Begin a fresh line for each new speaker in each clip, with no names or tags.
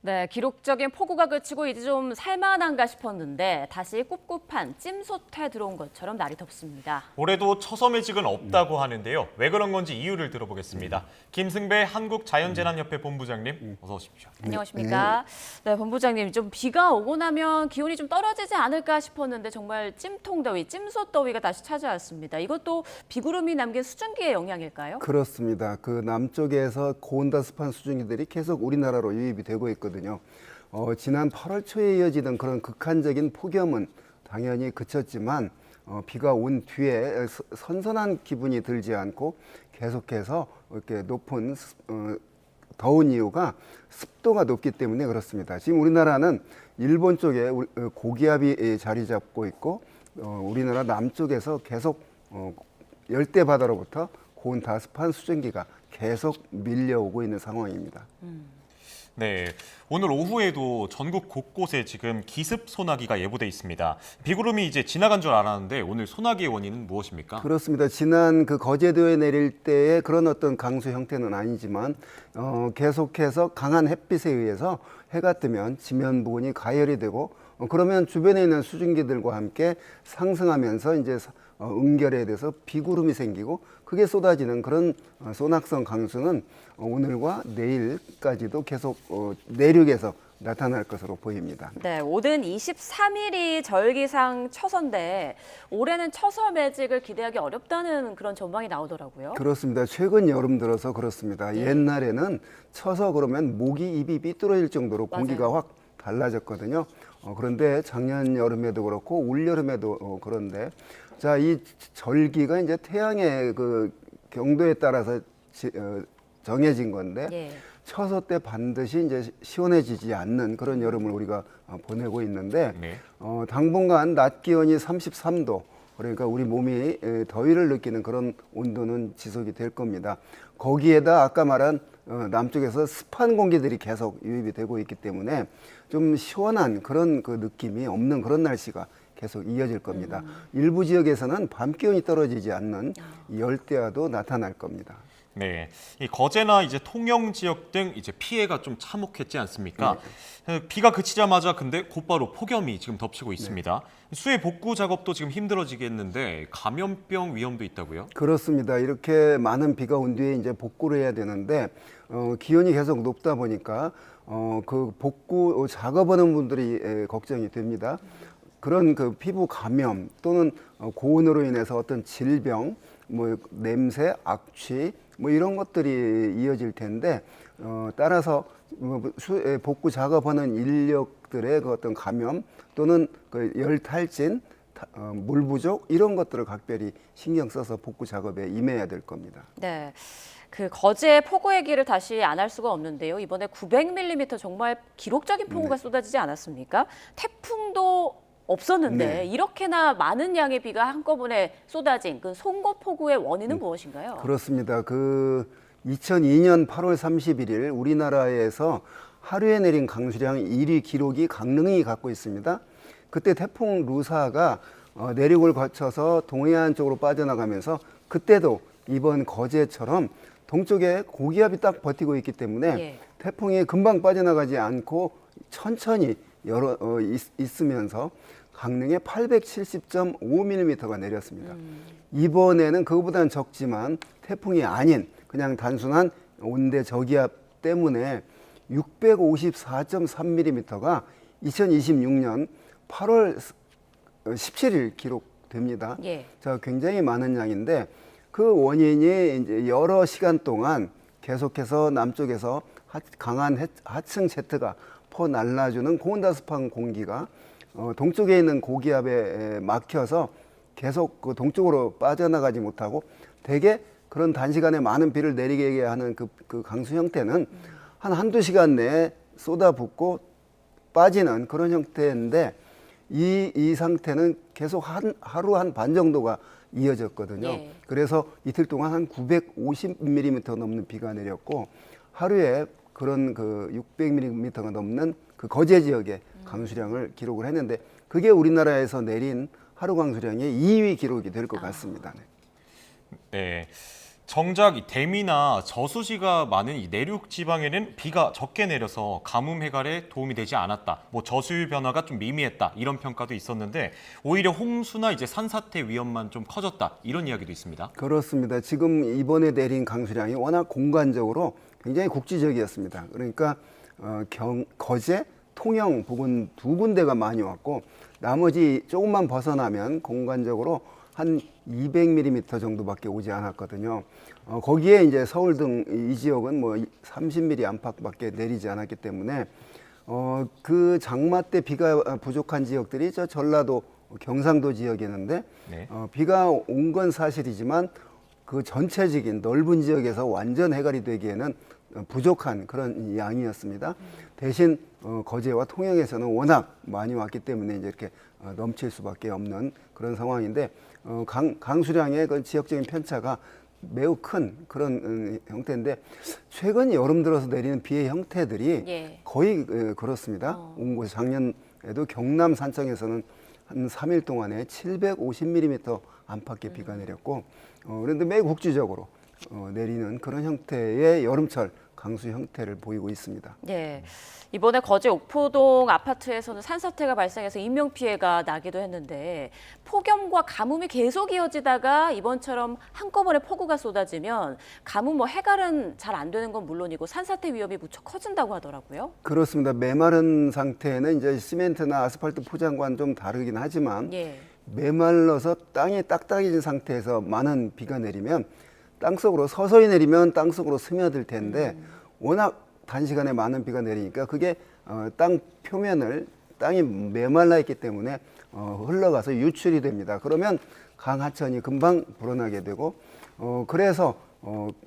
네, 기록적인 폭우가 그치고 이제 좀 살만한가 싶었는데 다시 꿉꿉한 찜솥에 들어온 것처럼 날이 덥습니다.
올해도 처섬매직은 없다고 하는데요. 왜 그런 건지 이유를 들어보겠습니다. 김승배 한국자연재난협회 본부장님, 어서 오십시오.
안녕하십니까? 네, 본부장님, 좀 비가 오고 나면 기온이 좀 떨어지지 않을까 싶었는데 정말 찜통더위, 찜솥더위가 다시 찾아왔습니다. 이것도 비구름이 남긴 수증기의 영향일까요?
그렇습니다. 그 남쪽에서 고온다습한 수증기들이 계속 우리나라로 유입이 되고 있거든요. 지난 8월 초에 이어지던 그런 극한적인 폭염은 당연히 그쳤지만 비가 온 뒤에 선선한 기분이 들지 않고 계속해서 이렇게 높은 더운 이유가 습도가 높기 때문에 그렇습니다. 지금 우리나라는 일본 쪽에 고기압이 자리 잡고 있고 우리나라 남쪽에서 계속 열대 바다로부터 고온 다습한 수증기가 계속 밀려오고 있는 상황입니다.
네, 오늘 오후에도 전국 곳곳에 지금 기습 소나기가 예보돼 있습니다. 비구름이 이제 지나간 줄 알았는데 오늘 소나기의 원인은 무엇입니까?
그렇습니다. 지난 그 거제도에 내릴 때의 그런 어떤 강수 형태는 아니지만 계속해서 강한 햇빛에 의해서 해가 뜨면 지면 부분이 가열이 되고 그러면 주변에 있는 수증기들과 함께 상승하면서 이제 응결에 대해서 비구름이 생기고 그게 쏟아지는 그런 소낙성 강수는 오늘과 내일까지도 계속 내륙에서 나타날 것으로 보입니다.
네, 오는 23일이 절기상 처서인데 올해는 처서 매직을 기대하기 어렵다는 그런 전망이 나오더라고요.
그렇습니다. 최근 여름 들어서 그렇습니다. 옛날에는 처서 그러면 목이 입이 삐뚤어질 정도로 공기가
맞아요.
확 달라졌거든요. 그런데 작년 여름에도 그렇고 올 여름에도 그런데 자, 이 절기가 이제 태양의 그 경도에 따라서 정해진 건데
예.
처서 때 반드시 이제 시원해지지 않는 그런 여름을 우리가 보내고 있는데
네.
당분간 낮 기온이 33도 그러니까 우리 몸이 더위를 느끼는 그런 온도는 지속이 될 겁니다. 거기에다 아까 말한 남쪽에서 습한 공기들이 계속 유입이 되고 있기 때문에 좀 시원한 그런 그 느낌이 없는 그런 날씨가 계속 이어질 겁니다. 일부 지역에서는 밤 기온이 떨어지지 않는 열대야도 나타날 겁니다.
네, 이 거제나 이제 통영 지역 등 이제 피해가 좀 참혹했지 않습니까? 비가 그치자마자 근데 곧바로 폭염이 지금 덮치고 있습니다. 수해 복구 작업도 지금 힘들어지겠는데 감염병 위험도 있다고요?
그렇습니다. 이렇게 많은 비가 온 뒤에 이제 복구를 해야 되는데 기온이 계속 높다 보니까 그 복구 작업하는 분들이 걱정이 됩니다. 그런 그 피부 감염 또는 고온으로 인해서 어떤 질병, 뭐 냄새, 악취 뭐 이런 것들이 이어질 텐데 따라서 복구 작업하는 인력들의 그 어떤 감염 또는 그 열 탈진, 물 부족 이런 것들을 각별히 신경 써서 복구 작업에 임해야 될 겁니다.
네. 그 거제 폭우 얘기를 다시 안 할 수가 없는데요. 이번에 900mm 정말 기록적인 폭우가 쏟아지지 않았습니까? 태풍도 없었는데
네.
이렇게나 많은 양의 비가 한꺼번에 쏟아진 그 송거폭우의 원인은 무엇인가요?
그렇습니다. 그 2002년 8월 31일 우리나라에서 하루에 내린 강수량 1위 기록이 강릉이 갖고 있습니다. 그때 태풍 루사가 내륙을 거쳐서 동해안 쪽으로 빠져나가면서 그때도 이번 거제처럼 동쪽에 고기압이 딱 버티고 있기 때문에
예.
태풍이 금방 빠져나가지 않고 천천히 있으면서 강릉에 870.5mm가 내렸습니다. 이번에는 그거보다는 적지만 태풍이 아닌 그냥 단순한 온대 저기압 때문에 654.3mm가 2026년 8월 17일 기록됩니다.
예.
자, 굉장히 많은 양인데 그 원인이 이제 여러 시간 동안 계속해서 남쪽에서 강한 하층 제트가 퍼 날라주는 고온다습한 공기가 동쪽에 있는 고기압에 막혀서 계속 그 동쪽으로 빠져나가지 못하고 대개 그런 단시간에 많은 비를 내리게 하는 그 강수 형태는 한두 시간 내에 쏟아붓고 빠지는 그런 형태인데 이 상태는 계속 하루 한 반 정도가 이어졌거든요.
예.
그래서 이틀 동안 한 950mm 넘는 비가 내렸고 하루에 그런 그 600mm가 넘는 그 거제 지역의 강수량을 기록을 했는데 그게 우리나라에서 내린 하루 강수량의 2위 기록이 될 것 같습니다. 네.
네. 정작 이 대미나 저수지가 많은 이 내륙 지방에는 비가 적게 내려서 가뭄 해결에 도움이 되지 않았다. 뭐 저수율 변화가 좀 미미했다. 이런 평가도 있었는데 오히려 홍수나 이제 산사태 위험만 좀 커졌다. 이런 이야기도 있습니다.
그렇습니다. 지금 이번에 내린 강수량이 워낙 공간적으로 굉장히 국지적이었습니다. 그러니까 거제, 통영 부근 두 군데가 많이 왔고 나머지 조금만 벗어나면 공간적으로 한 200mm 정도밖에 오지 않았거든요. 거기에 이제 서울 등 이 지역은 뭐 30mm 안팎밖에 내리지 않았기 때문에 그 장마 때 비가 부족한 지역들이 저 전라도, 경상도 지역이었는데
네.
비가 온 건 사실이지만 그 전체적인 넓은 지역에서 완전 해결이 되기에는 부족한 그런 양이었습니다. 대신 거제와 통영에서는 워낙 많이 왔기 때문에 이제 이렇게 넘칠 수밖에 없는 그런 상황인데 강수량의 그 지역적인 편차가 매우 큰 그런 형태인데 최근 여름 들어서 내리는 비의 형태들이
예.
거의 그렇습니다. 온 곳 작년에도 경남 산청에서는 한 3일 동안에 750mm 안팎의 비가 내렸고 그런데 매우 국지적으로 내리는 그런 형태의 여름철 강수 형태를 보이고 있습니다.
예. 이번에 거제 옥포동 아파트에서는 산사태가 발생해서 인명피해가 나기도 했는데 폭염과 가뭄이 계속 이어지다가 이번처럼 한꺼번에 폭우가 쏟아지면 가뭄 해갈은 잘 안 되는 건 물론이고 산사태 위험이 무척 커진다고 하더라고요.
그렇습니다. 메마른 상태는 이제 시멘트나 아스팔트 포장과는 좀 다르긴 하지만
예.
메말라서 땅이 딱딱해진 상태에서 많은 비가 내리면 땅속으로 서서히 내리면 땅속으로 스며들 텐데 워낙 단시간에 많은 비가 내리니까 그게 땅 표면을 땅이 메말라 있기 때문에 흘러가서 유출이 됩니다. 그러면 강하천이 금방 불어나게 되고 그래서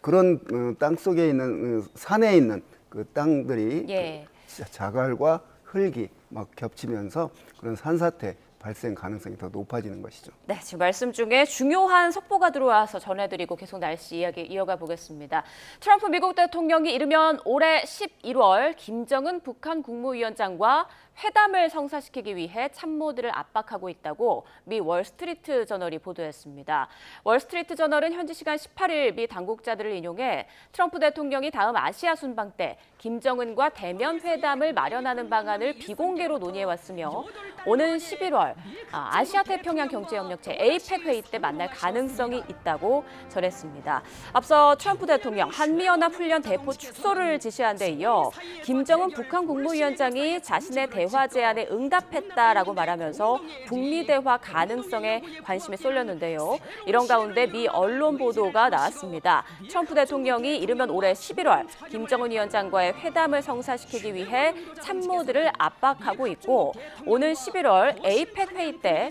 그런 땅 속에 있는 산에 있는 그 땅들이
예.
그 자갈과 흙이 막 겹치면서 그런 산사태 발생 가능성이 더 높아지는 것이죠.
네, 지금 말씀 중에 중요한 속보가 들어와서 전해드리고 계속 날씨 이야기 이어가 보겠습니다. 트럼프 미국 대통령이 이르면 올해 11월 김정은 북한 국무위원장과 회담을 성사시키기 위해 참모들을 압박하고 있다고 미 월스트리트 저널이 보도했습니다. 월스트리트 저널은 현지 시간 18일 미 당국자들을 인용해 트럼프 대통령이 다음 아시아 순방 때 김정은과 대면 회담을 마련하는 방안을 비공개로 논의해왔으며 오는 11월 아시아태평양 경제협력체 APEC 회의 때 만날 가능성이 있다고 전했습니다. 앞서 트럼프 대통령 한미연합훈련 대포 축소를 지시한 데 이어 김정은 북한 국무위원장이 자신의 대화 제안에 응답했다라고 말하면서 북미 대화 가능성에 관심이 쏠렸는데요. 이런 가운데 미 언론 보도가 나왔습니다. 트럼프 대통령이 이르면 올해 11월 김정은 위원장과의 회담을 성사시키기 위해 참모들을 압박하고 있고 오는 11월 APEC 회의 때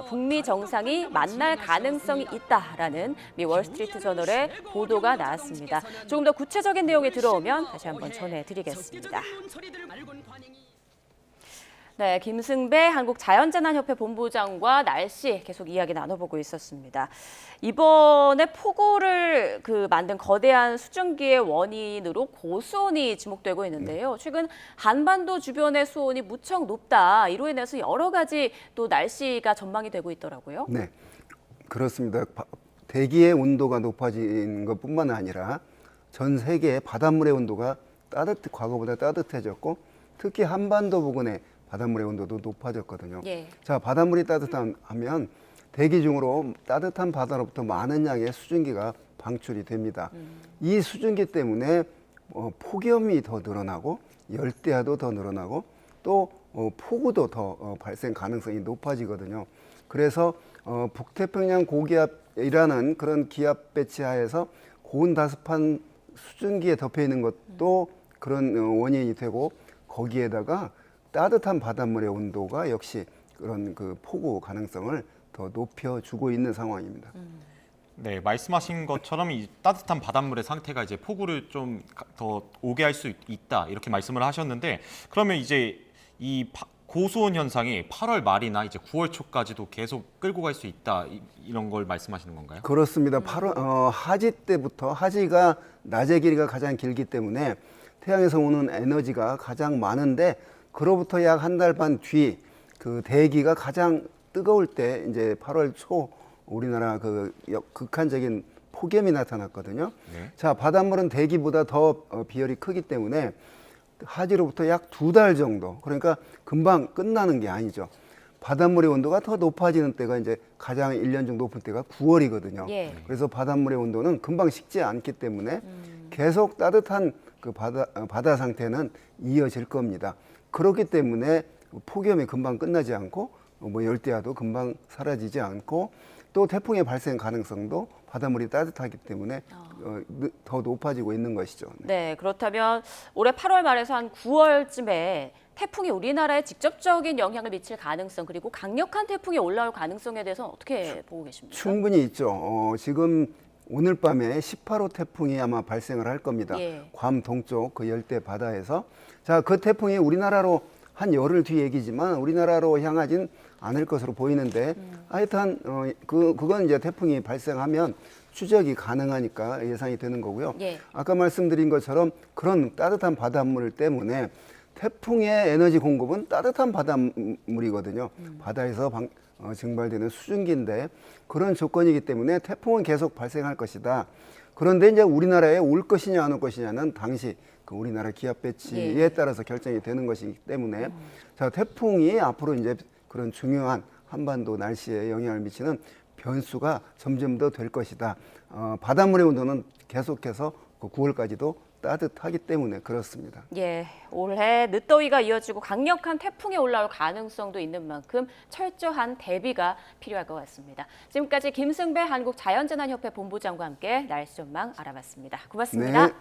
북미 정상이 만날 가능성이 있다라는 미 월스트리트 저널의 보도가 나왔습니다. 조금 더 구체적인 내용이 들어오면 다시 한번 전해드리겠습니다. 네, 김승배 한국자연재난협회 본부장과 날씨 계속 이야기 나눠보고 있었습니다. 이번에 폭우를 만든 거대한 수증기의 원인으로 고수온이 지목되고 있는데요. 최근 한반도 주변의 수온이 무척 높다. 이로 인해서 여러 가지 또 날씨가 전망이 되고 있더라고요.
네, 그렇습니다. 대기의 온도가 높아진 것뿐만 아니라 전 세계의 바닷물의 온도가 과거보다 따뜻해졌고 특히 한반도 부근에 바닷물의 온도도 높아졌거든요.
예.
자, 바닷물이 따뜻하면 대기 중으로 따뜻한 바다로부터 많은 양의 수증기가 방출이 됩니다. 이 수증기 때문에 폭염이 더 늘어나고 열대야도 더 늘어나고 또 폭우도 더 발생 가능성이 높아지거든요. 그래서 북태평양 고기압이라는 그런 기압 배치하에서 고온다습한 수증기에 덮여 있는 것도 그런 원인이 되고 거기에다가 따뜻한 바닷물의 온도가 역시 그런 폭우 가능성을 더 높여주고 있는 상황입니다.
네, 말씀하신 것처럼 이 따뜻한 바닷물의 상태가 이제 폭우를 좀 더 오게 할 수 있다 이렇게 말씀을 하셨는데 그러면 이제 이 고수온 현상이 8월 말이나 이제 9월 초까지도 계속 끌고 갈 수 있다 이런 걸 말씀하시는 건가요?
그렇습니다. 하지 때부터 하지가 낮의 길이가 가장 길기 때문에 태양에서 오는 에너지가 가장 많은데 그로부터 약 한 달 반 뒤 그 대기가 가장 뜨거울 때 이제 8월 초 우리나라 극한적인 폭염이 나타났거든요.
네.
자, 바닷물은 대기보다 더 비열이 크기 때문에 하지로부터 약 2달 정도, 그러니까 금방 끝나는 게 아니죠. 바닷물의 온도가 더 높아지는 때가 이제 가장 1년 정도 높은 때가 9월이거든요.
예.
그래서 바닷물의 온도는 금방 식지 않기 때문에 계속 따뜻한 그 바다 상태는 이어질 겁니다. 그렇기 때문에 폭염이 금방 끝나지 않고 뭐 열대야도 금방 사라지지 않고 또 태풍의 발생 가능성도 바닷물이 따뜻하기 때문에 더 높아지고 있는 것이죠.
네, 그렇다면 올해 8월 말에서 한 9월쯤에 태풍이 우리나라에 직접적인 영향을 미칠 가능성 그리고 강력한 태풍이 올라올 가능성에 대해서는 어떻게 보고 계십니까?
충분히 있죠. 지금 오늘 밤에 18호 태풍이 아마 발생을 할 겁니다.
예. 괌
동쪽 그 열대 바다에서. 자, 그 태풍이 우리나라로 한 열흘 뒤 얘기지만 우리나라로 향하진 않을 것으로 보이는데 하여튼 그건 이제 태풍이 발생하면 추적이 가능하니까 예상이 되는 거고요.
예.
아까 말씀드린 것처럼 그런 따뜻한 바닷물 때문에 태풍의 에너지 공급은 따뜻한 바닷물이거든요. 바다에서 증발되는 수증기인데 그런 조건이기 때문에 태풍은 계속 발생할 것이다. 그런데 이제 우리나라에 올 것이냐 안 올 것이냐는 당시 그 우리나라 기압 배치에
예.
따라서 결정이 되는 것이기 때문에 자, 태풍이 앞으로 이제 그런 중요한 한반도 날씨에 영향을 미치는 변수가 점점 더 될 것이다. 바닷물의 온도는 계속해서 9월까지도 따뜻하기 때문에 그렇습니다.
예, 올해 늦더위가 이어지고 강력한 태풍이 올라올 가능성도 있는 만큼 철저한 대비가 필요할 것 같습니다. 지금까지 김승배 한국자연재난협회 본부장과 함께 날씨 전망 알아봤습니다. 고맙습니다.
네.